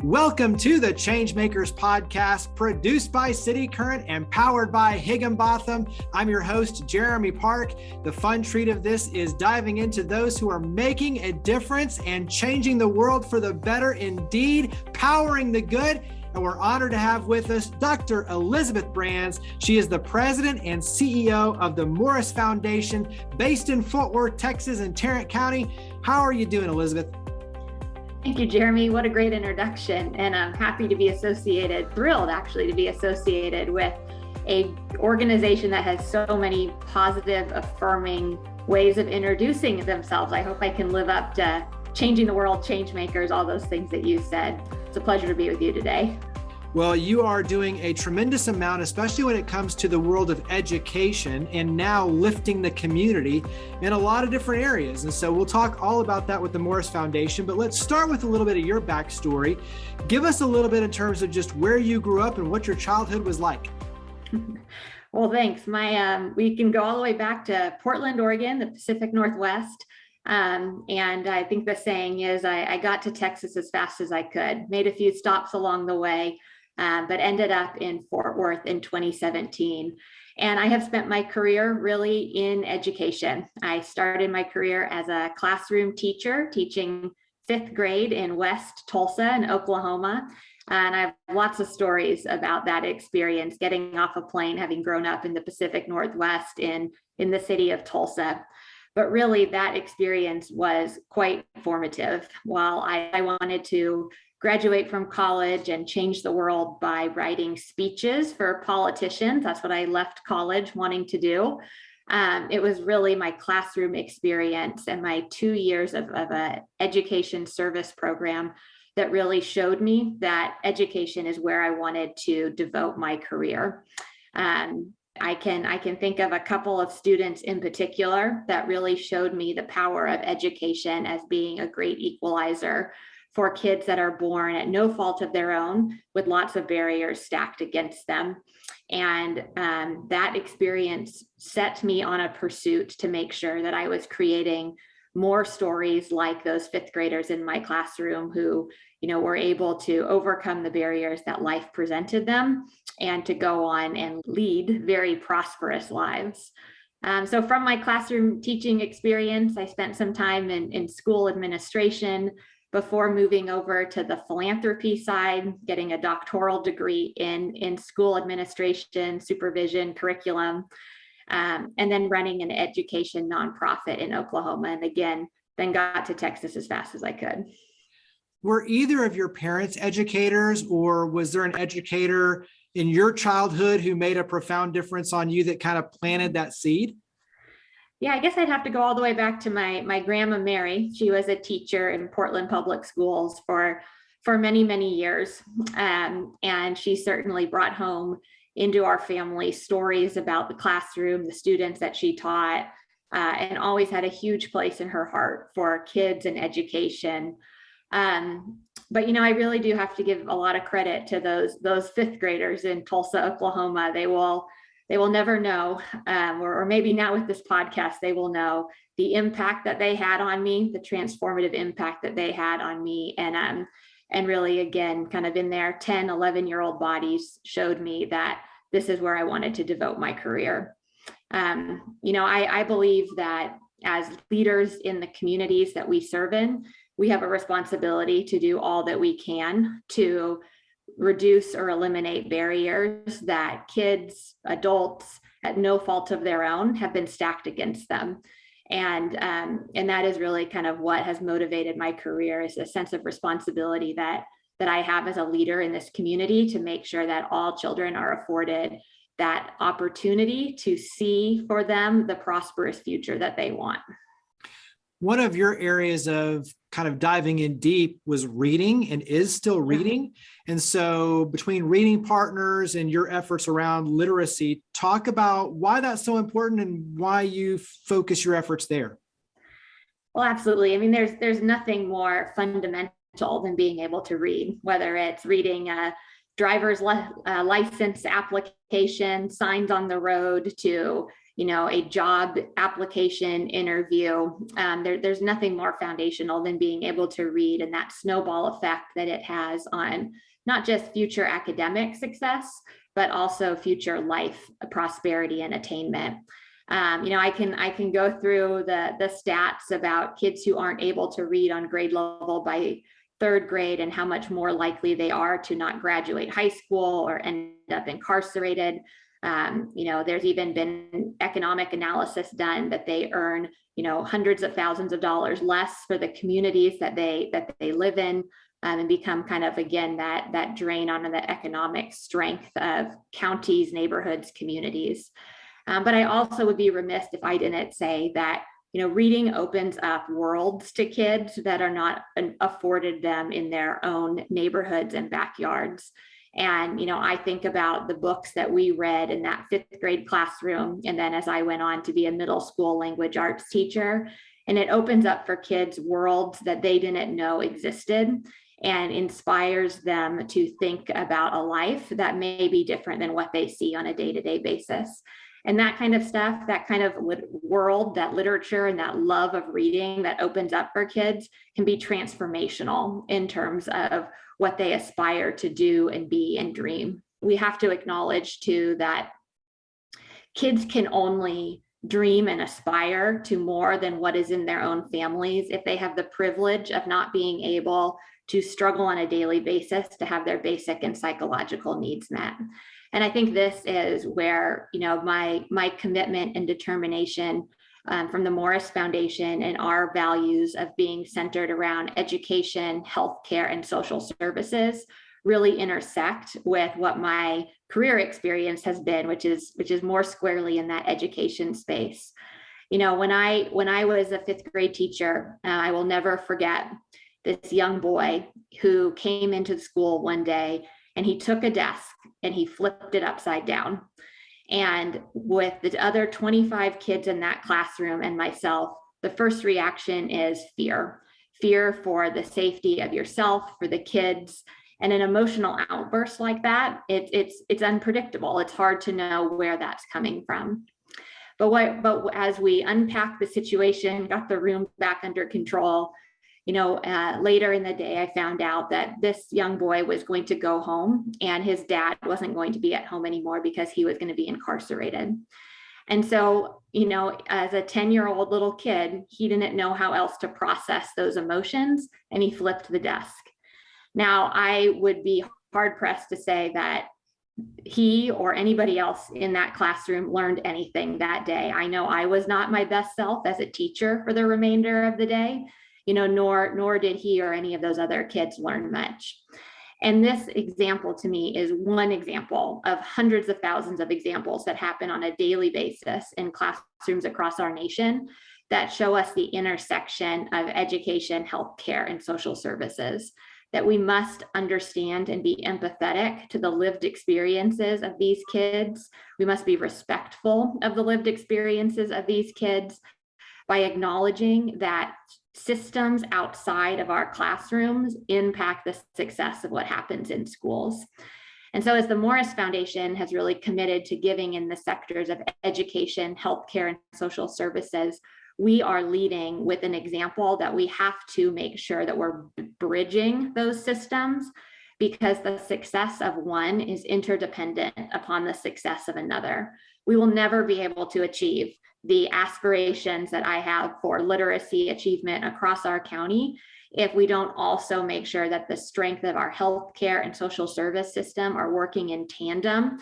Welcome to the ChangeMakers podcast, produced by City Current and powered by Higginbotham. I'm your host, Jeremy Park. The fun treat of this is diving into those who are making a difference and changing the world for the better, indeed, powering the good. And we're honored to have with us Dr. Elizabeth Brands. She is the president and CEO of the Morris Foundation, based in Fort Worth, Texas, and Tarrant County. How are you doing, Elizabeth? Thank you, Jeremy. What a great introduction. And I'm happy to be thrilled actually to be associated with an organization that has so many positive, affirming ways of introducing themselves. I hope I can live up to changing the world, change makers, all those things that you said. It's a pleasure to be with you today. Well, you are doing a tremendous amount, especially when it comes to the world of education and now lifting the community in a lot of different areas. And so we'll talk all about that with the Morris Foundation, but let's start with a little bit of your backstory. Give us a little bit in terms of just where you grew up and what your childhood was like. Well, thanks. We can go all the way back to Portland, Oregon, the Pacific Northwest. And I think the saying is I got to Texas as fast as I could, made a few stops along the way. But ended up in Fort Worth in 2017. And I have spent my career really in education. I started my career as a classroom teacher, teaching fifth grade in West Tulsa in Oklahoma. And I have lots of stories about that experience, getting off a plane, having grown up in the Pacific Northwest in the city of Tulsa. But really, that experience was quite formative. While I wanted to graduate from college and change the world by writing speeches for politicians, that's what I left college wanting to do. It was really my classroom experience and my 2 years of an education service program that really showed me that education is where I wanted to devote my career. I can think of a couple of students in particular that really showed me the power of education as being a great equalizer for kids that are born at no fault of their own, with lots of barriers stacked against them. And that experience set me on a pursuit to make sure that I was creating more stories like those fifth graders in my classroom who, were able to overcome the barriers that life presented them and to go on and lead very prosperous lives. So from my classroom teaching experience, I spent some time in school administration before moving over to the philanthropy side, getting a doctoral degree in school administration, supervision, curriculum, and then running an education nonprofit in Oklahoma. And again, then got to Texas as fast as I could. Were either of your parents educators, or was there an educator in your childhood who made a profound difference on you that kind of planted that seed? Yeah, I guess I'd have to go all the way back to my grandma, Mary. She was a teacher in Portland Public Schools for many, many years. And she certainly brought home into our family stories about the classroom, the students that she taught, and always had a huge place in her heart for kids and education. But, I really do have to give a lot of credit to those fifth graders in Tulsa, Oklahoma. They will never know, or maybe now with this podcast, they will know the impact that they had on me, the transformative impact that they had on me. And really, again, kind of in their 10, 11-year-old bodies showed me that this is where I wanted to devote my career. I believe that as leaders in the communities that we serve in, we have a responsibility to do all that we can to reduce or eliminate barriers that kids, adults, at no fault of their own, have been stacked against them. And that is really kind of what has motivated my career, is a sense of responsibility that I have as a leader in this community to make sure that all children are afforded that opportunity to see for them the prosperous future that they want. One of your areas of kind of diving in deep was reading, and is still reading. And so between reading partners and your efforts around literacy, talk about why that's so important and why you focus your efforts there. Well, absolutely. I mean, there's nothing more fundamental than being able to read, whether it's reading a driver's license application, signs on the road, to a job application interview. There's nothing more foundational than being able to read, and that snowball effect that it has on not just future academic success, but also future life prosperity and attainment. I can go through the stats about kids who aren't able to read on grade level by third grade and how much more likely they are to not graduate high school or end up incarcerated. There's even been economic analysis done that they earn, hundreds of thousands of dollars less for the communities that they live in, and become kind of, again, that drain on the economic strength of counties, neighborhoods, communities. But I also would be remiss if I didn't say that reading opens up worlds to kids that are not afforded them in their own neighborhoods and backyards. And, I think about the books that we read in that 5th grade classroom. And then as I went on to be a middle school language arts teacher, and it opens up for kids worlds that they didn't know existed and inspires them to think about a life that may be different than what they see on a day-to-day basis. And that kind of stuff, that kind of world, that literature and that love of reading that opens up for kids can be transformational in terms of what they aspire to do and be and dream. We have to acknowledge too that kids can only dream and aspire to more than what is in their own families if they have the privilege of not being able to struggle on a daily basis to have their basic and psychological needs met. And I think this is where, my commitment and determination from the Morris Foundation and our values of being centered around education, healthcare, and social services really intersect with what my career experience has been, which is more squarely in that education space. When I was a 5th grade teacher, I will never forget this young boy who came into the school one day, and he took a desk and he flipped it upside down. And with the other 25 kids in that classroom and myself, the first reaction is fear for the safety of yourself, for the kids. And an emotional outburst like that, it's unpredictable. It's hard to know where that's coming from. But as we unpacked the situation, got the room back under control, later in the day, I found out that this young boy was going to go home and his dad wasn't going to be at home anymore because he was going to be incarcerated. And so, as a 10-year-old little kid, he didn't know how else to process those emotions, and he flipped the desk. Now, I would be hard pressed to say that he or anybody else in that classroom learned anything that day. I know I was not my best self as a teacher for the remainder of the day. Nor did he or any of those other kids learn much. And this example to me is one example of hundreds of thousands of examples that happen on a daily basis in classrooms across our nation that show us the intersection of education, healthcare, and social services, that we must understand and be empathetic to the lived experiences of these kids. We must be respectful of the lived experiences of these kids by acknowledging that systems outside of our classrooms impact the success of what happens in schools. And so as the Morris Foundation has really committed to giving in the sectors of education, healthcare, and social services, we are leading with an example that we have to make sure that we're bridging those systems, because the success of one is interdependent upon the success of another. We will never be able to achieve the aspirations that I have for literacy achievement across our county if we don't also make sure that the strength of our healthcare and social service system are working in tandem.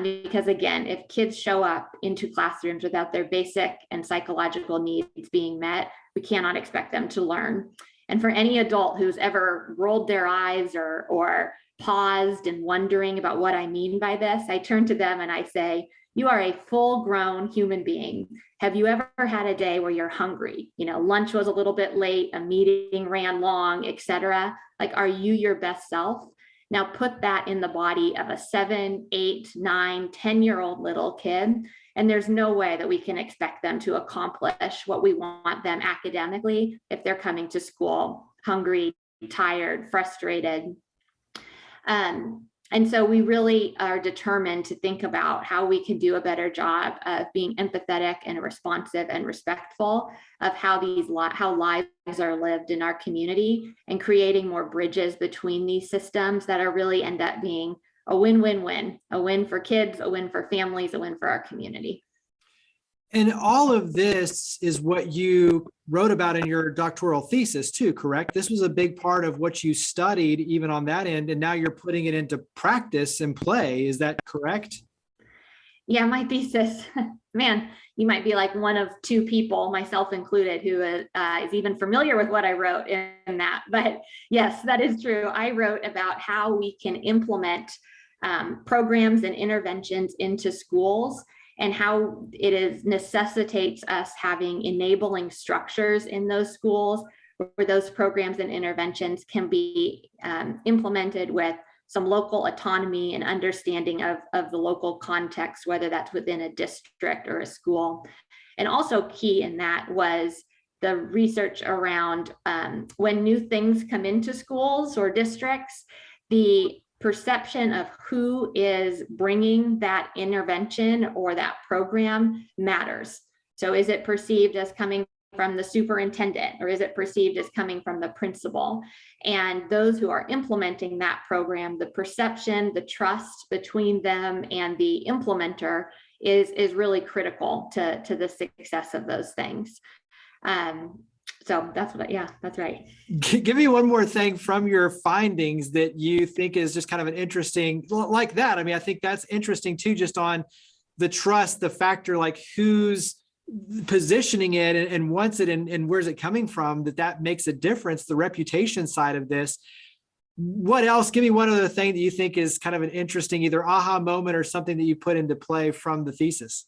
Because again, if kids show up into classrooms without their basic and psychological needs being met, we cannot expect them to learn. And for any adult who's ever rolled their eyes or paused and wondering about what I mean by this, I turn to them and I say, you are a full-grown human being. Have you ever had a day where you're hungry? Lunch was a little bit late, a meeting ran long, etc. Like, are you your best self? Now put that in the body of a 7, 8, 9, 10-year-old little kid, and there's no way that we can expect them to accomplish what we want them academically if they're coming to school hungry, tired, frustrated. And so we really are determined to think about how we can do a better job of being empathetic and responsive and respectful of how lives are lived in our community, and creating more bridges between these systems that are really end up being a win-win-win, a win for kids, a win for families, a win for our community. And all of this is what you wrote about in your doctoral thesis too, correct? This was a big part of what you studied even on that end, and now you're putting it into practice and play. Is that correct? Yeah, my thesis, man, you might be like one of two people, myself included, who is even familiar with what I wrote in that. But yes, that is true. I wrote about how we can implement programs and interventions into schools, and how it necessitates us having enabling structures in those schools where those programs and interventions can be implemented with some local autonomy and understanding of the local context, whether that's within a district or a school. And also key in that was the research around when new things come into schools or districts, the perception of who is bringing that intervention or that program matters. So is it perceived as coming from the superintendent, or is it perceived as coming from the principal? And those who are implementing that program, the perception, the trust between them and the implementer is really critical to the success of those things. So that's right. Give me one more thing from your findings that you think is just kind of an interesting, like that. I mean, I think that's interesting too, just on the trust, the factor, like who's positioning it and wants it and where's it coming from, that makes a difference, the reputation side of this. What else? Give me one other thing that you think is kind of an interesting either aha moment or something that you put into play from the thesis.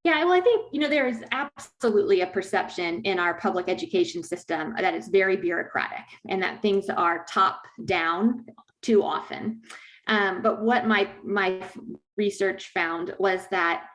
Yeah, well, I think, there is absolutely a perception in our public education system that it's very bureaucratic and that things are top down too often. But what my research found was that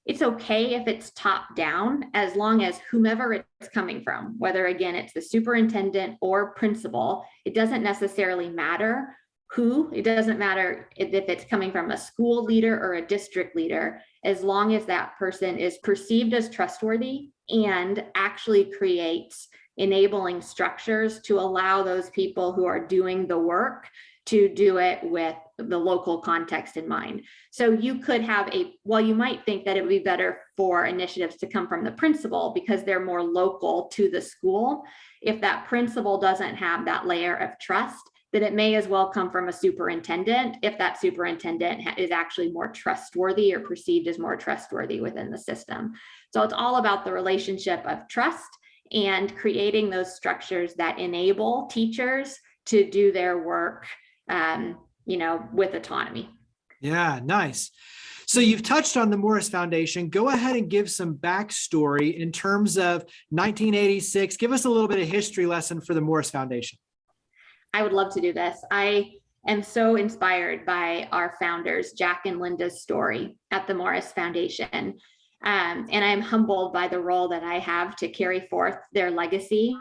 it's okay if it's top down, as long as whomever it's coming from, whether again, it's the superintendent or principal, it doesn't necessarily matter who, it doesn't matter if it's coming from a school leader or a district leader, as long as that person is perceived as trustworthy and actually creates enabling structures to allow those people who are doing the work to do it with the local context in mind. So you could have while you might think that it would be better for initiatives to come from the principal because they're more local to the school, if that principal doesn't have that layer of trust, then it may as well come from a superintendent if that superintendent is actually more trustworthy or perceived as more trustworthy within the system. So it's all about the relationship of trust and creating those structures that enable teachers to do their work, with autonomy. Yeah, nice. So you've touched on the Morris Foundation. Go ahead and give some backstory in terms of 1986. Give us a little bit of history lesson for the Morris Foundation. I would love to do this. I am so inspired by our founders, Jack and Linda's story at the Morris Foundation. And I'm humbled by the role that I have to carry forth their legacy.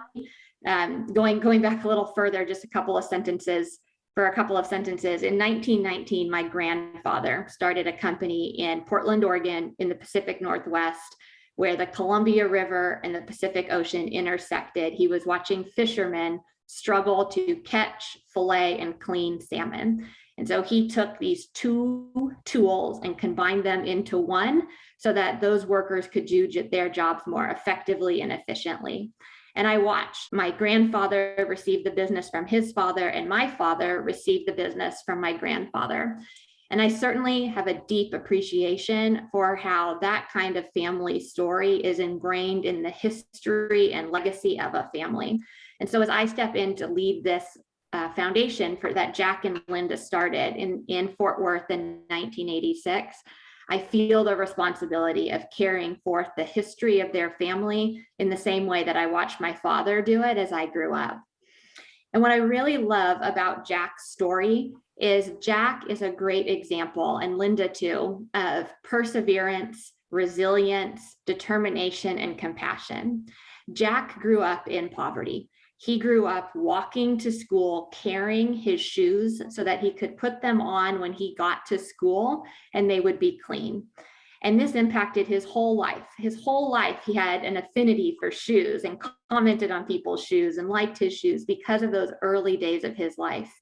Going back a little further, just a couple of sentences. In 1919, my grandfather started a company in Portland, Oregon, in the Pacific Northwest, where the Columbia River and the Pacific Ocean intersected. He was watching fishermen struggle to catch, fillet, and clean salmon. And so he took these two tools and combined them into one so that those workers could do their jobs more effectively and efficiently. And I watched my grandfather receive the business from his father, and my father received the business from my grandfather. And I certainly have a deep appreciation for how that kind of family story is ingrained in the history and legacy of a family. And so as I step in to lead this foundation that Jack and Linda started in Fort Worth in 1986, I feel the responsibility of carrying forth the history of their family in the same way that I watched my father do it as I grew up. And what I really love about Jack's story is Jack is a great example, and Linda too, of perseverance, resilience, determination, and compassion. Jack grew up in poverty. He grew up walking to school, carrying his shoes so that he could put them on when he got to school and they would be clean. And this impacted his whole life. His whole life, he had an affinity for shoes and commented on people's shoes and liked his shoes because of those early days of his life.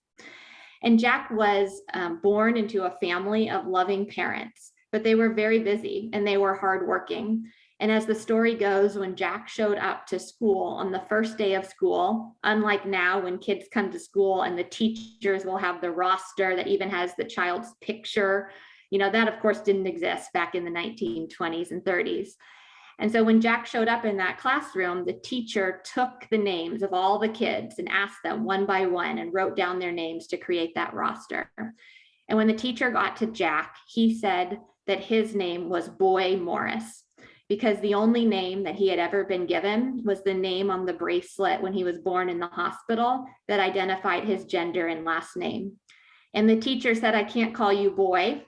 And Jack was born into a family of loving parents, but they were very busy and they were hardworking. And as the story goes, when Jack showed up to school on the first day of school, unlike now when kids come to school and the teachers will have the roster that even has the child's picture, that of course didn't exist back in the 1920s and 30s. And so when Jack showed up in that classroom, the teacher took the names of all the kids and asked them one by one and wrote down their names to create that roster. And when the teacher got to Jack, he said that his name was Boy Morris, because the only name that he had ever been given was the name on the bracelet when he was born in the hospital that identified his gender and last name. And the teacher said, "I can't call you boy."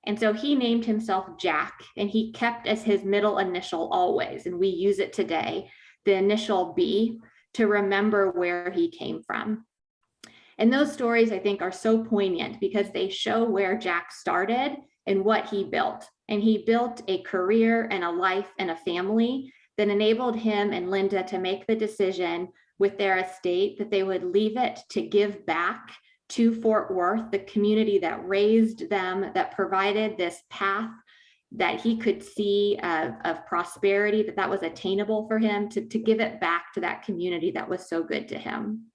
And so he named himself Jack, and he kept as his middle initial always, and we use it today, the initial B, to remember where he came from. And those stories, I think, are so poignant because they show where Jack started and what he built. And he built a career and a life and a family that enabled him and Linda to make the decision with their estate that they would leave it to give back to Fort Worth, the community that raised them, that provided this path that he could see of prosperity, that was attainable for him, to give it back to that community that was so good to him.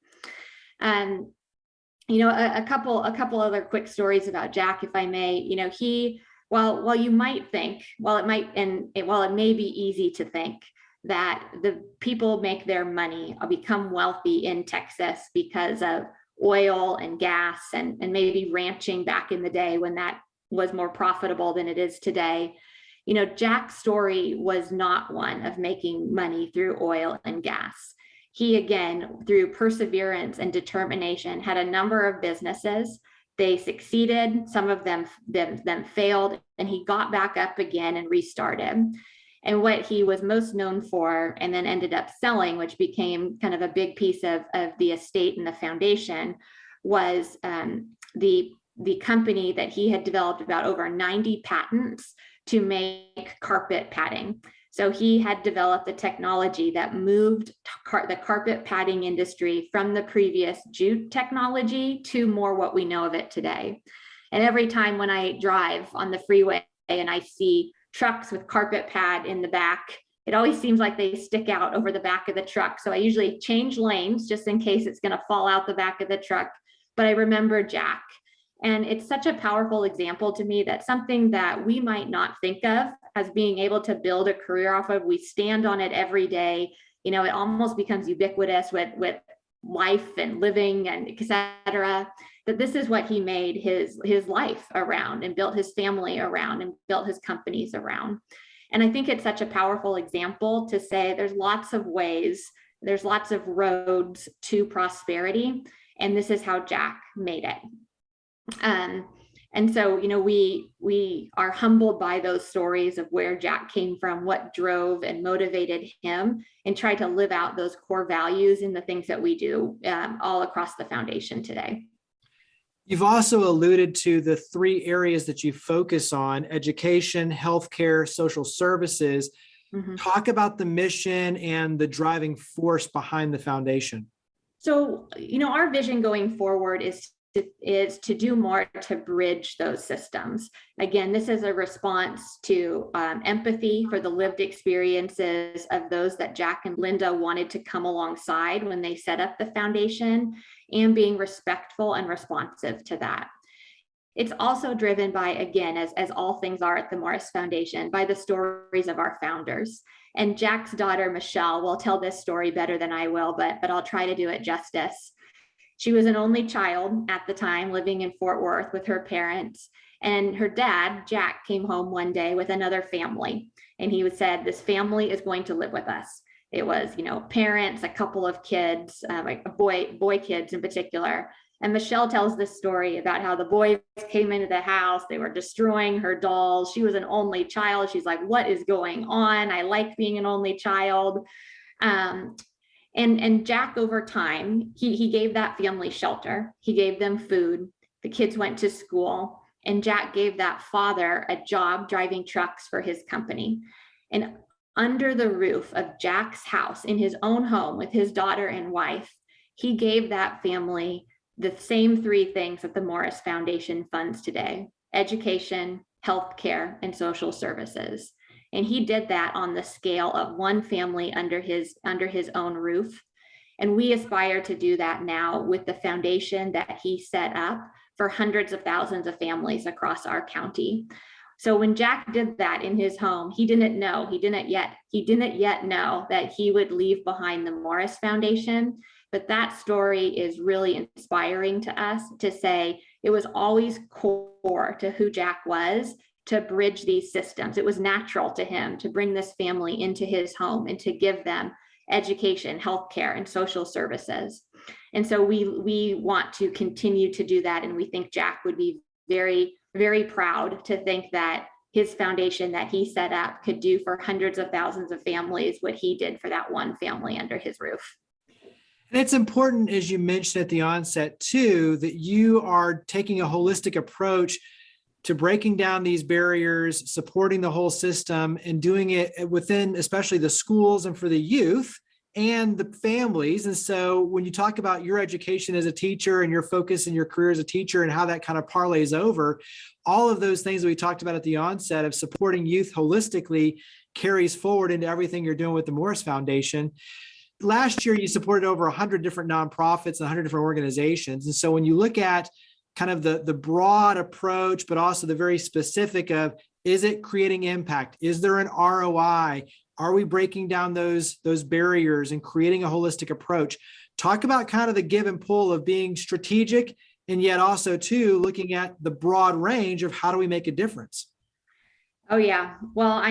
And a couple other quick stories about Jack, if I may. He, while you might think, while it may be easy to think that the people make their money or become wealthy in Texas because of oil and gas and maybe ranching back in the day when that was more profitable than it is today. Jack's story was not one of making money through oil and gas. He, again, through perseverance and determination, had a number of businesses. They succeeded, some of them failed, and he got back up again and restarted. And what he was most known for, and then ended up selling, which became kind of a big piece of the estate and the foundation, was the company that he had developed about over 90 patents to make carpet padding. So he had developed the technology that moved the carpet padding industry from the previous jute technology to more what we know of it today. And every time when I drive on the freeway and I see trucks with carpet pad in the back, it always seems like they stick out over the back of the truck. So I usually change lanes just in case it's going to fall out the back of the truck. But I remember Jack. And it's such a powerful example to me that something that we might not think of as being able to build a career off of, we stand on it every day. It almost becomes ubiquitous with life and living and et cetera, that this is what he made his life around and built his family around and built his companies around. And I think it's such a powerful example to say there's lots of ways, there's lots of roads to prosperity, and this is how Jack made it. And so, we are humbled by those stories of where Jack came from, what drove and motivated him, and try to live out those core values in the things that we do all across the foundation today. You've also alluded to the three areas that you focus on: education, healthcare, social services. Mm-hmm. Talk about the mission and the driving force behind the foundation. So, our vision going forward is to do more to bridge those systems. Again, this is a response to empathy for the lived experiences of those that Jack and Linda wanted to come alongside when they set up the foundation, and being respectful and responsive to that. It's also driven by, again, as all things are at the Morris Foundation, by the stories of our founders. And Jack's daughter, Michelle, will tell this story better than I will, but I'll try to do it justice. She was an only child at the time, living in Fort Worth with her parents. And her dad, Jack, came home one day with another family. And he said, "This family is going to live with us." It was, parents, a couple of kids, like boy kids in particular. And Michelle tells this story about how the boys came into the house. They were destroying her dolls. She was an only child. She's like, "What is going on? I like being an only child." And Jack, over time, he gave that family shelter. He gave them food. The kids went to school, and Jack gave that father a job driving trucks for his company. And under the roof of Jack's house, in his own home with his daughter and wife, he gave that family the same three things that the Morris Foundation funds today: education, healthcare, and social services. And he did that on the scale of one family under his own roof. And we aspire to do that now with the foundation that he set up for hundreds of thousands of families across our county. So when Jack did that in his home, he didn't yet know that he would leave behind the Morris Foundation. But that story is really inspiring to us, to say it was always core to who Jack was, to bridge these systems. It was natural to him to bring this family into his home and to give them education, healthcare, and social services. And so we want to continue to do that. And we think Jack would be very, very proud to think that his foundation that he set up could do for hundreds of thousands of families what he did for that one family under his roof. And it's important, as you mentioned at the onset too, that you are taking a holistic approach to breaking down these barriers, supporting the whole system, and doing it within especially the schools and for the youth and the families. And so when you talk about your education as a teacher and your focus in your career as a teacher and how that kind of parlays over, all of those things that we talked about at the onset of supporting youth holistically carries forward into everything you're doing with the Morris Foundation. Last year, you supported over 100 different nonprofits and 100 different organizations. And so when you look at kind of the broad approach, but also the very specific of, is it creating impact? Is there an ROI? Are we breaking down those barriers and creating a holistic approach? Talk about kind of the give and pull of being strategic, and yet also too, looking at the broad range of how do we make a difference? Oh yeah. Well, I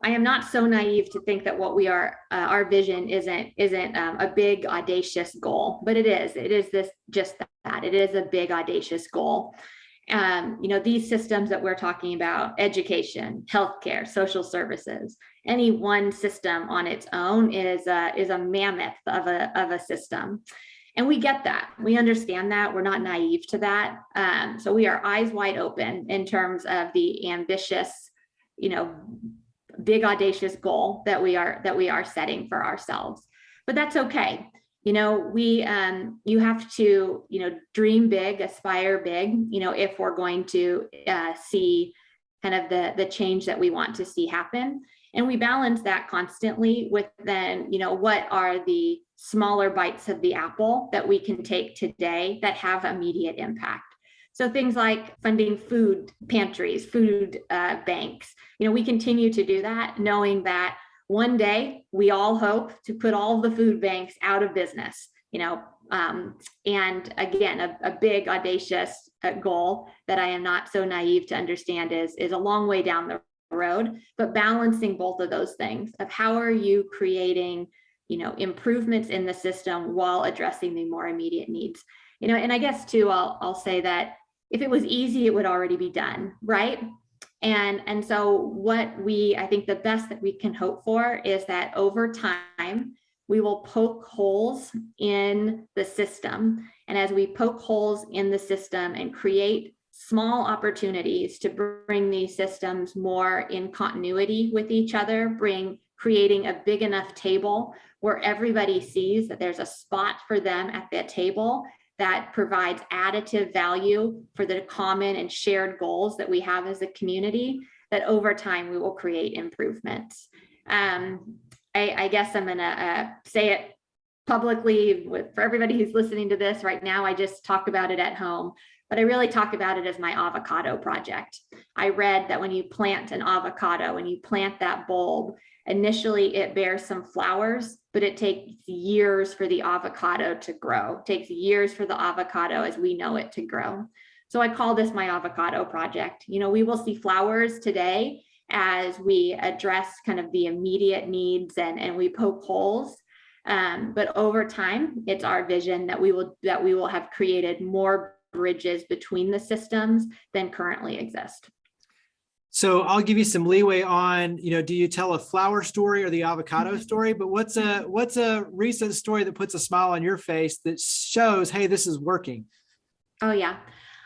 am not so naive to think that what we are, our vision isn't a big audacious goal, but it is. It is just that. It is a big audacious goal. These systems that we're talking about, education, healthcare, social services, any one system on its own is a mammoth of a system. And we get that. We understand that. We're not naive to that. So we are eyes wide open in terms of the ambitious, big audacious goal that we are setting for ourselves. But that's okay. You have to, dream big, aspire big, if we're going to see kind of the change that we want to see happen. And we balance that constantly with then, what are the smaller bites of the apple that we can take today that have immediate impact. So things like funding food pantries, food banks, we continue to do that, knowing that one day we all hope to put all the food banks out of business, and again, a big audacious goal that I am not so naive to understand is a long way down the road, but balancing both of those things of how are you creating, improvements in the system while addressing the more immediate needs, and I guess too, I'll say that if it was easy, it would already be done, right? And so I think the best that we can hope for is that over time, we will poke holes in the system. And as we poke holes in the system and create small opportunities to bring these systems more in continuity with each other, creating a big enough table where everybody sees that there's a spot for them at that table that provides additive value for the common and shared goals that we have as a community, that over time we will create improvements. I guess I'm gonna say it publicly for everybody who's listening to this right now. I just talk about it at home, but I really talk about it as my avocado project. I read that when you plant an avocado, when you plant that bulb, initially it bears some flowers, but it takes years for the avocado to grow. It takes years for the avocado as we know it to grow. So I call this my avocado project. We will see flowers today as we address kind of the immediate needs and we poke holes. But over time, it's our vision that we will have created more bridges between the systems than currently exist. So I'll give you some leeway on, do you tell a flower story or the avocado story? But what's a recent story that puts a smile on your face that shows, hey, this is working? Oh yeah.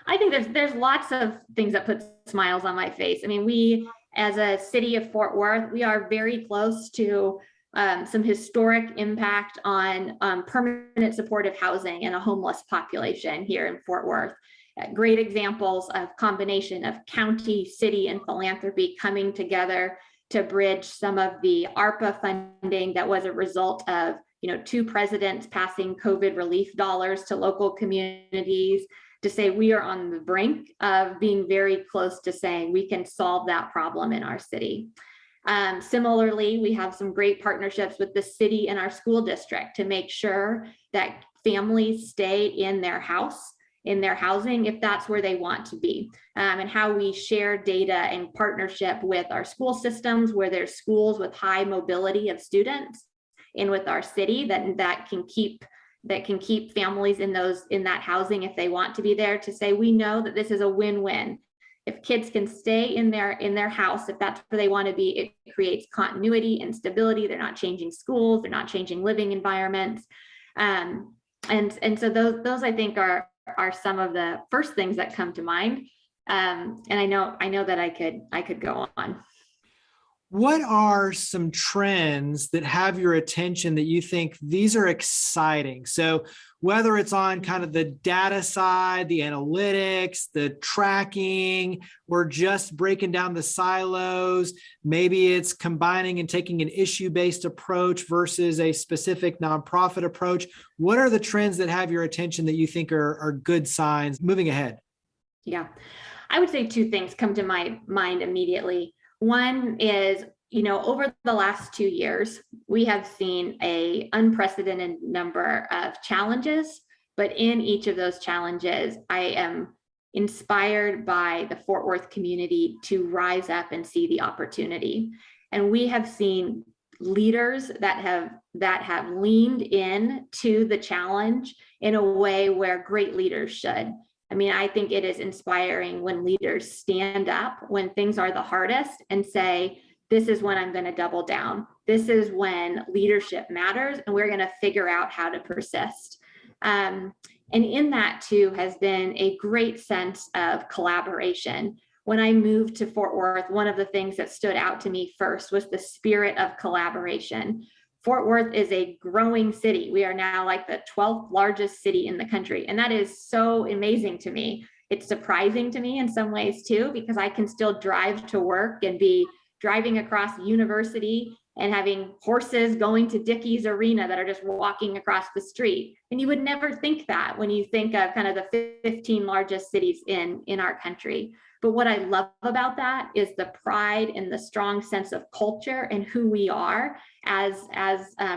I think there's lots of things that put smiles on my face. I mean, we as a city of Fort Worth, we are very close to some historic impact on permanent supportive housing and a homeless population here in Fort Worth. Great examples of combination of county, city, and philanthropy coming together to bridge some of the ARPA funding that was a result of two presidents passing COVID relief dollars to local communities to say we are on the brink of being very close to saying we can solve that problem in our city. Similarly, we have some great partnerships with the city and our school district to make sure that families stay in their house, in their housing, if that's where they want to be, and how we share data and partnership with our school systems, where there's schools with high mobility of students, and with our city that can keep families in that housing if they want to be there, to say we know that this is a win-win. If kids can stay in their house, if that's where they want to be, it creates continuity and stability. They're not changing schools, they're not changing living environments, and so those I think are some of the first things that come to mind. And I know that I could go on. What are some trends that have your attention that you think these are exciting? So whether it's on kind of the data side, the analytics, the tracking, or just breaking down the silos, maybe it's combining and taking an issue-based approach versus a specific nonprofit approach. What are the trends that have your attention that you think are good signs moving ahead? Yeah, I would say two things come to my mind immediately. One is, over the last 2 years, we have seen an unprecedented number of challenges, but in each of those challenges, I am inspired by the Fort Worth community to rise up and see the opportunity. And we have seen leaders that have leaned in to the challenge in a way where great leaders should. I mean, I think it is inspiring when leaders stand up when things are the hardest and say, this is when I'm going to double down. This is when leadership matters, and we're going to figure out how to persist. And in that, too, has been a great sense of collaboration. When I moved to Fort Worth, one of the things that stood out to me first was the spirit of collaboration. Fort Worth is a growing city. We are now like the 12th largest city in the country. And that is so amazing to me. It's surprising to me in some ways too, because I can still drive to work and be driving across University and having horses going to Dickey's Arena that are just walking across the street. And you would never think that when you think of kind of the 15 largest cities in our country. But what I love about that is the pride and the strong sense of culture and who we are as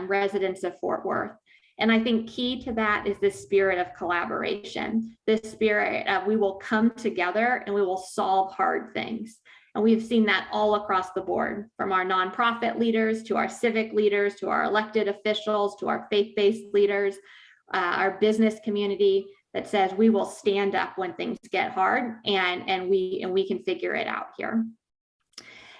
residents of Fort Worth. And I think key to that is this spirit of collaboration, this spirit of we will come together and we will solve hard things. And we've seen that all across the board, from our nonprofit leaders to our civic leaders, to our elected officials, to our faith-based leaders, our business community, that says we will stand up when things get hard and we can figure it out here.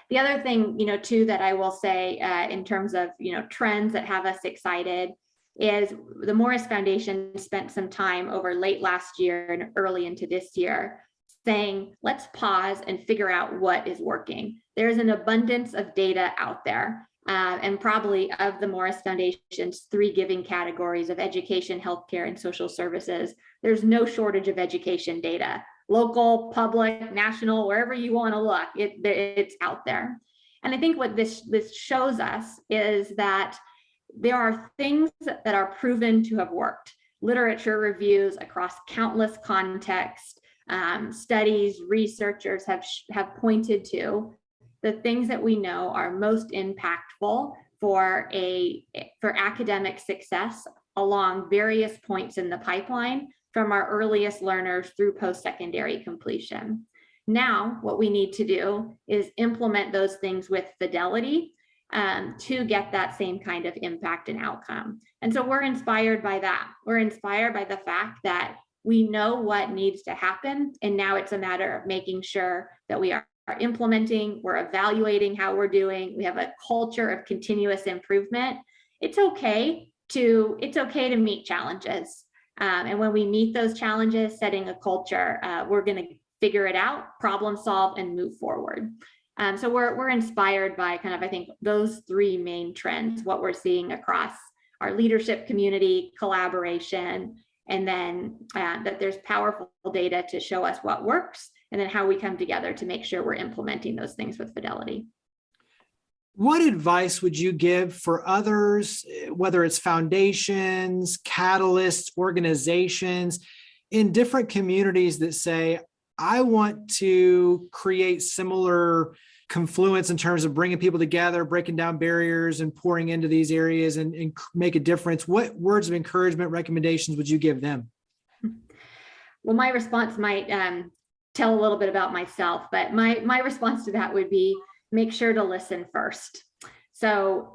The other thing, too, that I will say in terms of, trends that have us excited is the Morris Foundation spent some time over late last year and early into this year saying, let's pause and figure out what is working. There's an abundance of data out there. And probably of the Morris Foundation's 3 giving categories of education, healthcare, and social services, there's no shortage of education data. Local, public, national, wherever you want to look, it's out there. And I think what this shows us is that there are things that are proven to have worked. Literature reviews across countless contexts, studies, researchers have pointed to the things that we know are most impactful for academic success along various points in the pipeline, from our earliest learners through post-secondary completion. Now, what we need to do is implement those things with fidelity to get that same kind of impact and outcome. And so we're inspired by that. We're inspired by the fact that we know what needs to happen, and now it's a matter of making sure that we are implementing, we're evaluating how we're doing, we have a culture of continuous improvement. It's okay to meet challenges. And when we meet those challenges, setting a culture, we're going to figure it out, problem solve, and move forward. So we're inspired by kind of, I think, those three main trends, what we're seeing across our leadership community, collaboration, and then that there's powerful data to show us what works, and then how we come together to make sure we're implementing those things with fidelity. What advice would you give for others, whether it's foundations, catalysts, organizations in different communities that say, I want to create similar confluence in terms of bringing people together, breaking down barriers and pouring into these areas and make a difference? What words of encouragement, recommendations would you give them? Well, my response might tell a little bit about myself, but my response to that would be, make sure to listen first. So,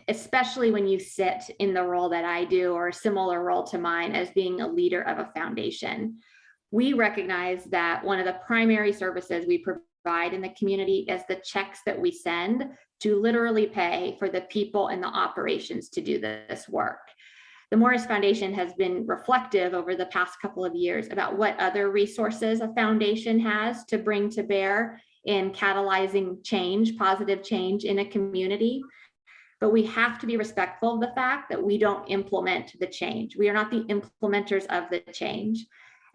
especially when you sit in the role that I do, or a similar role to mine as being a leader of a foundation, we recognize that one of the primary services we provide in the community is the checks that we send to literally pay for the people and the operations to do this work. The Morris Foundation has been reflective over the past couple of years about what other resources a foundation has to bring to bear in catalyzing change, positive change in a community. But we have to be respectful of the fact that we don't implement the change. We are not the implementers of the change.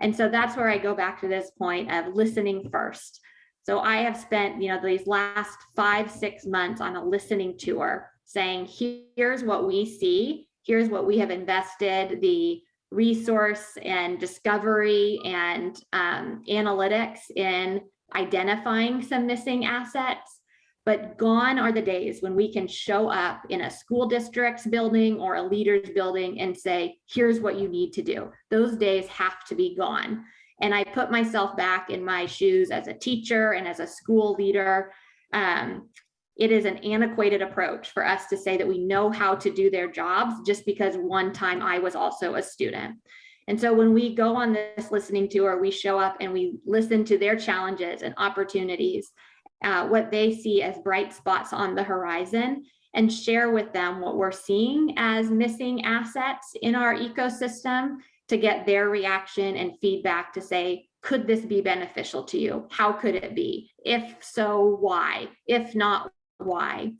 And so that's where I go back to this point of listening first. So I have spent, these last 5-6 months on a listening tour, saying, here's what we see, here's what we have invested the resource and discovery and analytics in identifying some missing assets. But gone are the days when we can show up in a school district's building or a leader's building and say, here's what you need to do. Those days have to be gone. And I put myself back in my shoes as a teacher and as a school leader. It is an antiquated approach for us to say that we know how to do their jobs just because one time I was also a student. And so when we go on this listening tour, we show up and we listen to their challenges and opportunities, what they see as bright spots on the horizon, and share with them what we're seeing as missing assets in our ecosystem to get their reaction and feedback to say, could this be beneficial to you? How could it be? If so, why? If not, why?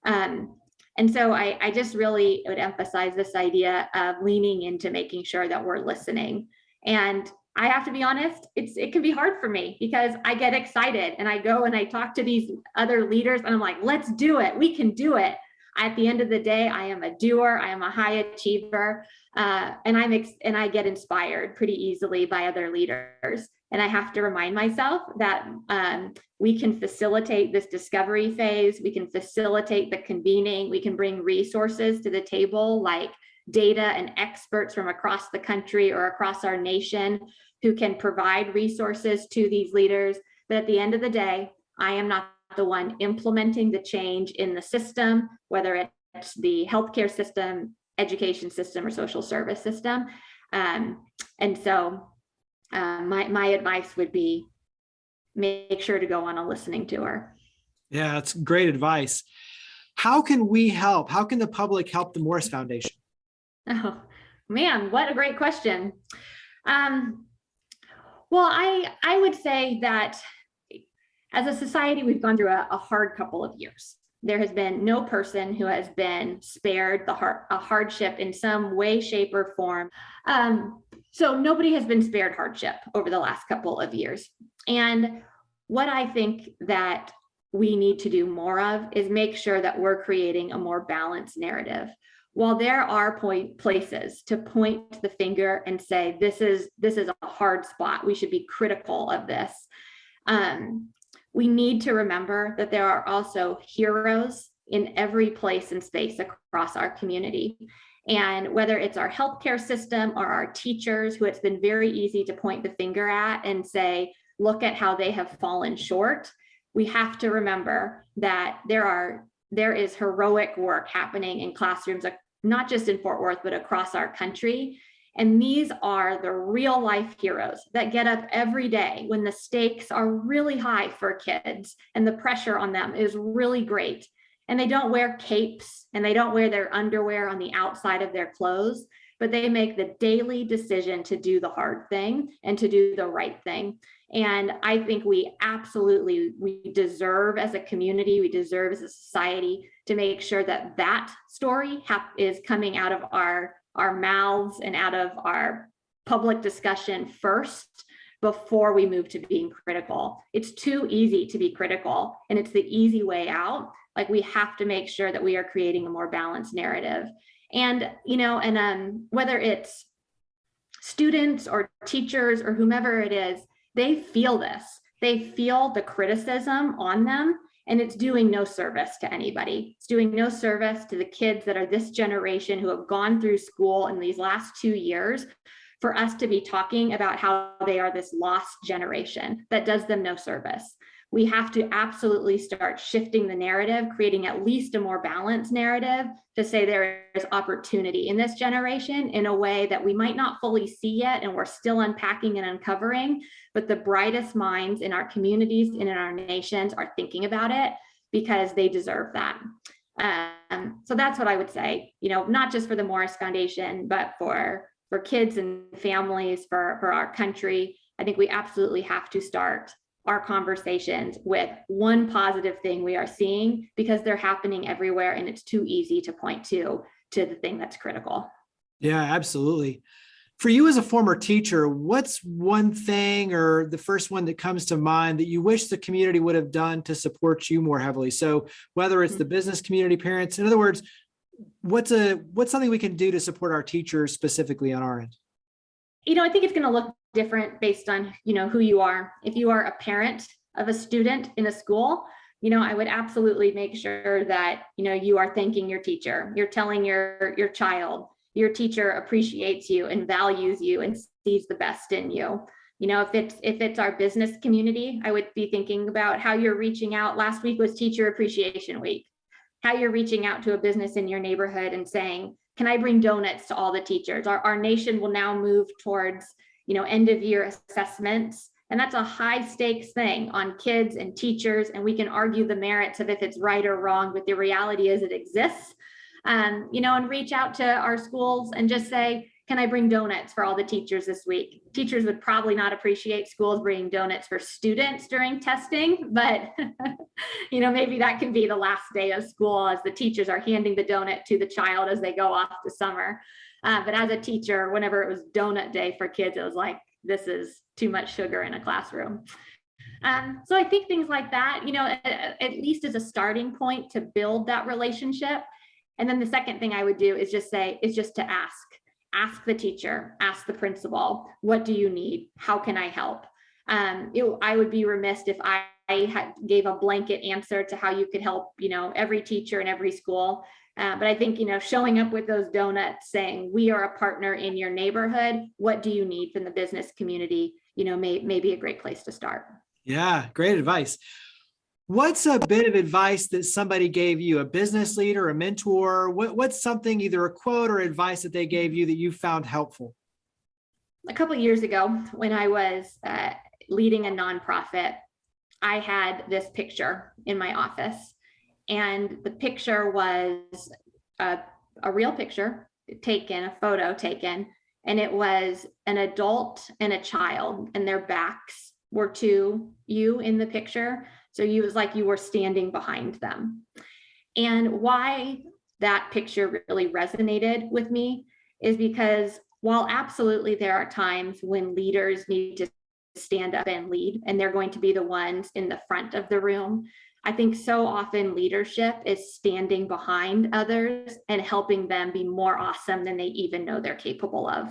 And so I just really would emphasize this idea of leaning into making sure that we're listening. And I have to be honest, it can be hard for me because I get excited and I go and I talk to these other leaders and I'm like, let's do it. We can do it. At the end of the day, I am a doer. I am a high achiever, and I get inspired pretty easily by other leaders. And I have to remind myself that we can facilitate this discovery phase. We can facilitate the convening. We can bring resources to the table like data and experts from across the country or across our nation who can provide resources to these leaders. But at the end of the day, I am not the one implementing the change in the system, whether it's the healthcare system, education system, or social service system. And so my advice would be make sure to go on a listening tour. Yeah, that's great advice. How can we help? How can the public help the Morris Foundation? Oh man, what a great question. Well, I would say that as a society, we've gone through a hard couple of years. There has been no person who has been spared a hardship in some way, shape, or form. So nobody has been spared hardship over the last couple of years. And what I think that we need to do more of is make sure that we're creating a more balanced narrative. While there are places to point the finger and say, this is a hard spot, we should be critical of this. We need to remember that there are also heroes in every place and space across our community. And whether it's our healthcare system or our teachers, who it's been very easy to point the finger at and say, look at how they have fallen short, we have to remember that there is heroic work happening in classrooms, not just in Fort Worth, but across our country. And these are the real life heroes that get up every day when the stakes are really high for kids and the pressure on them is really great. And they don't wear capes and they don't wear their underwear on the outside of their clothes, but they make the daily decision to do the hard thing and to do the right thing. And I think we deserve as a community, we deserve as a society to make sure that that story is coming out of our mouths and out of our public discussion first before we move to being critical. It's too easy to be critical, and it's the easy way out. Like, we have to make sure that we are creating a more balanced narrative. And, whether it's students or teachers or whomever it is, they feel this. They feel the criticism on them, and it's doing no service to anybody. It's doing no service to the kids that are this generation who have gone through school in these last 2 years for us to be talking about how they are this lost generation. That does them no service. We have to absolutely start shifting the narrative, creating at least a more balanced narrative to say there is opportunity in this generation in a way that we might not fully see yet, and we're still unpacking and uncovering, but the brightest minds in our communities and in our nations are thinking about it because they deserve that. So that's what I would say, not just for the Morris Foundation, but for kids and families, for our country. I think we absolutely have to start our conversations with one positive thing we are seeing, because they're happening everywhere and it's too easy to point to the thing that's critical. Yeah, absolutely. For you as a former teacher, what's one thing or the first one that comes to mind that you wish the community would have done to support you more heavily? So whether it's the business community, parents, in other words, what's something we can do to support our teachers specifically on our end? I think it's going to look different based on, who you are. If you are a parent of a student in a school, I would absolutely make sure that, you are thanking your teacher. You're telling your child, your teacher appreciates you and values you and sees the best in you. If it's our business community, I would be thinking about how you're reaching out. Last week was Teacher Appreciation Week. How you're reaching out to a business in your neighborhood and saying, can I bring donuts to all the teachers? Our nation will now move towards, end of year assessments. And that's a high stakes thing on kids and teachers. And we can argue the merits of if it's right or wrong, but the reality is it exists. And reach out to our schools and just say, can I bring donuts for all the teachers this week? Teachers would probably not appreciate schools bringing donuts for students during testing, but maybe that can be the last day of school as the teachers are handing the donut to the child as they go off to summer. But as a teacher, whenever it was donut day for kids, it was like, this is too much sugar in a classroom. So I think things like that, at least as a starting point to build that relationship. And then the second thing I would do is just to ask the teacher, ask the principal, what do you need? How can I help? I would be remiss if I gave a blanket answer to how you could help, every teacher in every school. But I think, showing up with those donuts saying, we are a partner in your neighborhood. What do you need from the business community? May be a great place to start. Yeah, great advice. What's a bit of advice that somebody gave you, a business leader, a mentor? What's something, either a quote or advice that they gave you that you found helpful? A couple of years ago, when I was leading a nonprofit, I had this picture in my office, and the picture was a real picture taken, a photo taken, and it was an adult and a child, and their backs were to you in the picture. So you was like you were standing behind them. And why that picture really resonated with me is because while absolutely there are times when leaders need to stand up and lead, and they're going to be the ones in the front of the room, I think so often leadership is standing behind others and helping them be more awesome than they even know they're capable of.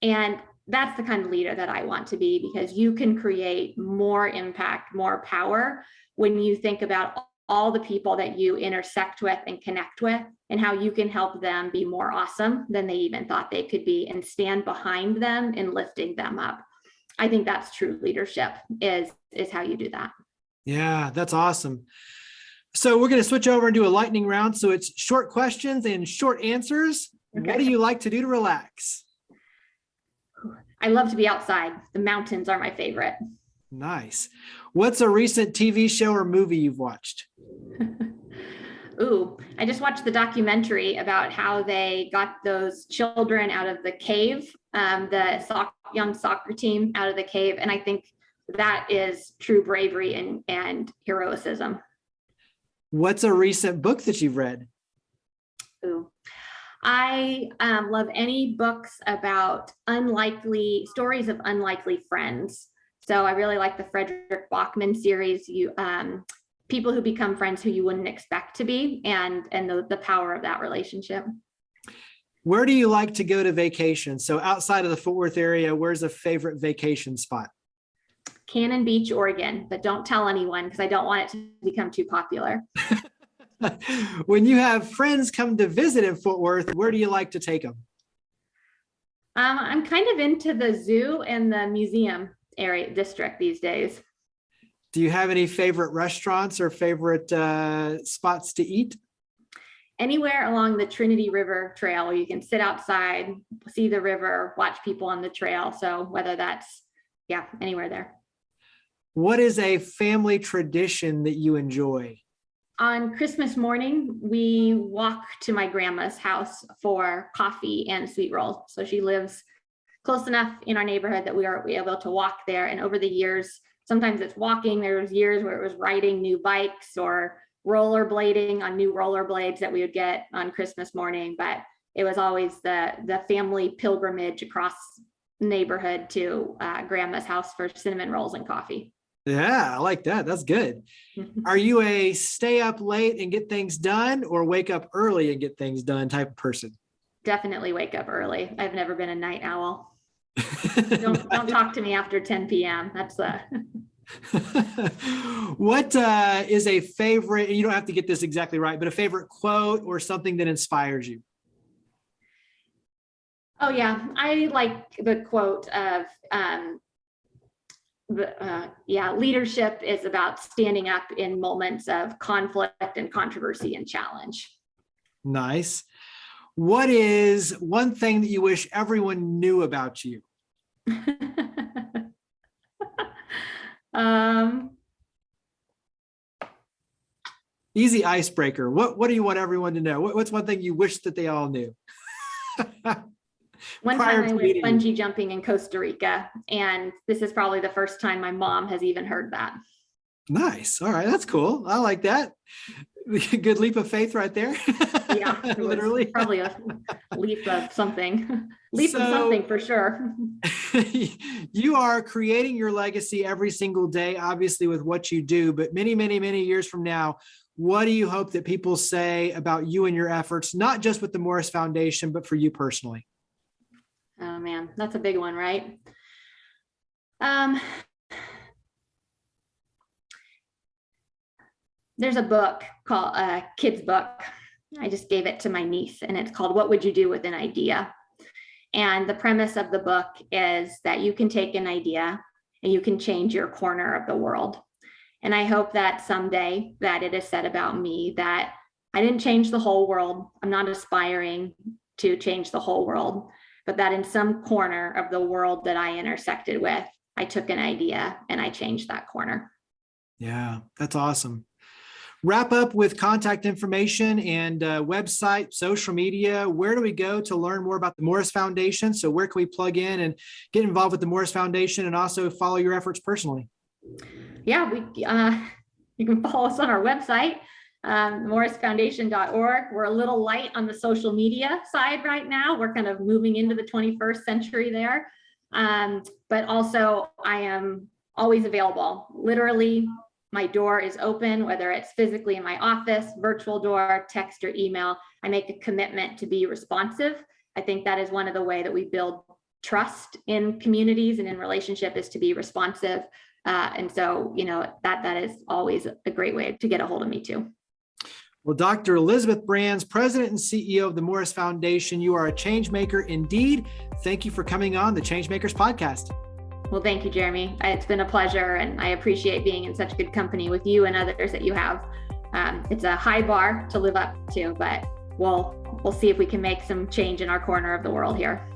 And that's the kind of leader that I want to be, because you can create more impact, more power when you think about all the people that you intersect with and connect with, and how you can help them be more awesome than they even thought they could be, and stand behind them and lifting them up. I think that's true leadership, is how you do that. Yeah, that's awesome. So we're going to switch over and do a lightning round. So it's short questions and short answers. Okay. What do you like to do to relax? I love to be outside. The mountains are my favorite. Nice. What's a recent TV show or movie you've watched? Ooh, I just watched the documentary about how they got those children out of the cave, the young soccer team out of the cave. And I think that is true bravery and heroism. What's a recent book that you've read? Ooh. I love any books about stories of unlikely friends. So I really like the Frederick Bachman series. People who become friends who you wouldn't expect to be, and the power of that relationship. Where do you like to go to vacation? So outside of the Fort Worth area, where's a favorite vacation spot? Cannon Beach, Oregon, but don't tell anyone because I don't want it to become too popular. When you have friends come to visit in Fort Worth, where do you like to take them? I'm kind of into the zoo and the museum area district these days. Do you have any favorite restaurants or favorite spots to eat? Anywhere along the Trinity River Trail where you can sit outside, see the river, watch people on the trail. So whether that's, anywhere there. What is a family tradition that you enjoy? On Christmas morning, we walk to my grandma's house for coffee and sweet rolls. So she lives close enough in our neighborhood that we are able to walk there. And over the years, sometimes it's walking. There was years where it was riding new bikes or rollerblading on new rollerblades that we would get on Christmas morning. But it was always the family pilgrimage across the neighborhood to grandma's house for cinnamon rolls and coffee. Yeah, I like that. That's good. Are you a stay up late and get things done or wake up early and get things done type of person? Definitely wake up early. I've never been a night owl. Don't talk to me after 10 p.m. That's What is a favorite, and you don't have to get this exactly right, but a favorite quote or something that inspires you? Oh yeah, I like the quote of leadership is about standing up in moments of conflict and controversy and challenge. Nice. What is one thing that you wish everyone knew about you? Easy icebreaker. What do you want everyone to know? What's one thing you wish that they all knew? One time I went bungee jumping in Costa Rica, and this is probably the first time my mom has even heard that. Nice. All right. That's cool. I like that. Good leap of faith right there. Yeah, literally. Probably a leap of something. Of something for sure. You are creating your legacy every single day, obviously, with what you do, but many, many, many years from now, what do you hope that people say about you and your efforts, not just with the Morris Foundation, but for you personally? Oh man, that's a big one, right? There's a book called a kid's book. I just gave it to my niece, and it's called What Would You Do with an Idea? And the premise of the book is that you can take an idea and you can change your corner of the world. And I hope that someday that it is said about me that I didn't change the whole world. I'm not aspiring to change the whole world, but that in some corner of the world that I intersected with, I took an idea and I changed that corner. Yeah, that's awesome. Wrap up with contact information and website, social media. Where do we go to learn more about the Morris Foundation? So where can we plug in and get involved with the Morris Foundation and also follow your efforts personally? Yeah, you can follow us on our website, morrisfoundation.org. We're a little light on the social media side right now. We're kind of moving into the 21st century there. But also I am always available. Literally, my door is open, whether it's physically in my office, virtual door, text or email. I make a commitment to be responsive. I think that is one of the ways that we build trust in communities and in relationship is to be responsive. And so, that is always a great way to get a hold of me too. Well, Dr. Elizabeth Brands, President and CEO of the Morris Foundation, you are a change maker indeed. Thank you for coming on the ChangeMakers podcast. Well, thank you, Jeremy. It's been a pleasure, and I appreciate being in such good company with you and others that you have. It's a high bar to live up to, but we'll see if we can make some change in our corner of the world here.